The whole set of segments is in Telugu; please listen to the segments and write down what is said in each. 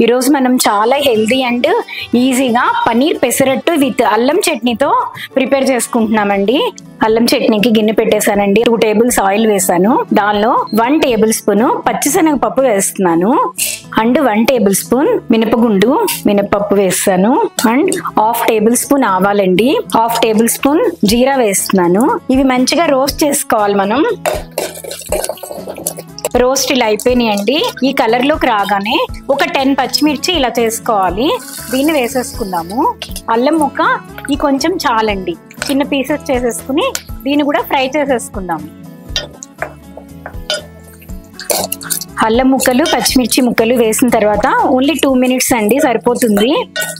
ఈరోజు మనం చాలా హెల్దీ అండ్ ఈజీగా పన్నీర్ పెసరట్టు విత్ అల్లం చట్నీతో ప్రిపేర్ చేసుకుంటున్నామండి. అల్లం చట్నీకి గిన్నె పెట్టేశానండి. 2 టేబుల్స్ ఆయిల్ వేసాను. దానిలో 1 టేబుల్ స్పూన్ పచ్చిశనగపప్పు వేస్తున్నాను అండ్ 1 టేబుల్ స్పూన్ మినపప్పు వేస్తాను అండ్ 1/2 టేబుల్ స్పూన్ ఆవాలండి, 1/2 టేబుల్ స్పూన్ జీరా వేస్తున్నాను. ఇవి మంచిగా రోస్ట్ చేసుకోవాలి. మనం రోస్ట్ ఇలా అయిపోయినాయండి. ఈ కలర్ లోకి రాగానే ఒక 10 పచ్చిమిర్చి ఇలా చేసుకోవాలి. దీన్ని వేసేసుకుందాము. అల్లం ముక్క ఈ కొంచెం చాలండి, చిన్న పీసెస్ చేసేసుకుని దీన్ని కూడా ఫ్రై చేసేసుకుందాము. అల్లం ముక్కలు పచ్చిమిర్చి ముక్కలు వేసిన తర్వాత ఓన్లీ 2 మినిట్స్ అండి, సరిపోతుంది.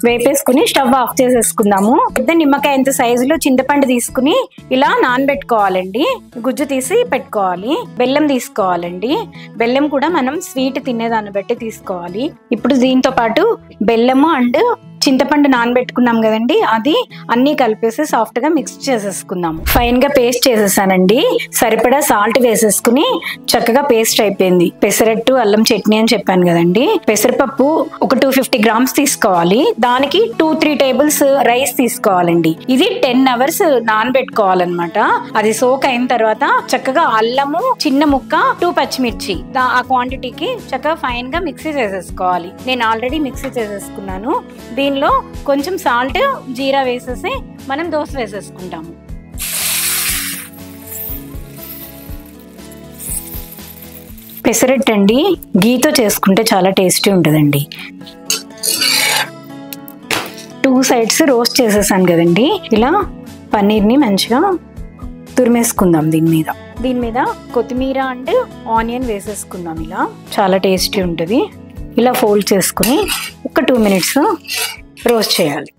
వేపేసుకుని స్టవ్ ఆఫ్ చేసేసుకుందాము. పెద్ద నిమ్మకాయ ఎంత సైజులో చింతపండు తీసుకుని ఇలా నానబెట్టుకోవాలండి. గుజ్జు తీసి పెట్టుకోవాలి. బెల్లం తీసుకోవాలండి. బెల్లం కూడా మనం స్వీట్ తినేదాన్ని బట్టి తీసుకోవాలి. ఇప్పుడు దీంతో పాటు బెల్లము అండ్ చింతపండు నానబెట్టుకున్నాం కదండి, అది అన్ని కలిపేసి సాఫ్ట్ గా మిక్స్ చేసేసుకుందాము. ఫైన్ గా పేస్ట్ చేసేసానండి. సరిపడా సాల్ట్ వేసేసుకుని చక్కగా పేస్ట్ అయిపోయింది. పెసరట్టు అల్లం చట్నీ అని చెప్పాను కదండి. పెసరపప్పు ఒక 250 గ్రామ్స్ తీసుకోవాలి. దానికి 2-3 టేబుల్స్ రైస్ తీసుకోవాలండి. ఇది 10 అవర్స్ నానబెట్టుకోవాలన్నమాట. అది సోక్ అయిన తర్వాత చక్కగా అల్లము, చిన్న ముక్క, 2 పచ్చిమిర్చి ఆ క్వాంటిటీకి చక్కగా ఫైన్ గా మిక్సీ చేసేసుకోవాలి. నేను ఆల్రెడీ మిక్సీ చేసేసుకున్నాను. దీనిలో కొంచెం సాల్ట్, జీరా వేసేసి మనం దోశ వేసేసుకుంటాము. పెసరట్టు అండి గీతో చేసుకుంటే చాలా టేస్టీ ఉంటుందండి. 2 సైడ్స్ రోస్ట్ చేసేసాను కదండి. ఇలా పన్నీర్ని మంచిగా తురిమేసుకుందాం. దీని మీద కొత్తిమీర అండ్ ఆనియన్ వేసేసుకుందాం. ఇలా చాలా టేస్టీ ఉంటుంది. ఇలా ఫోల్డ్ చేసుకుని ఒక 2 మినిట్స్ రోస్ట్ చేయాలి.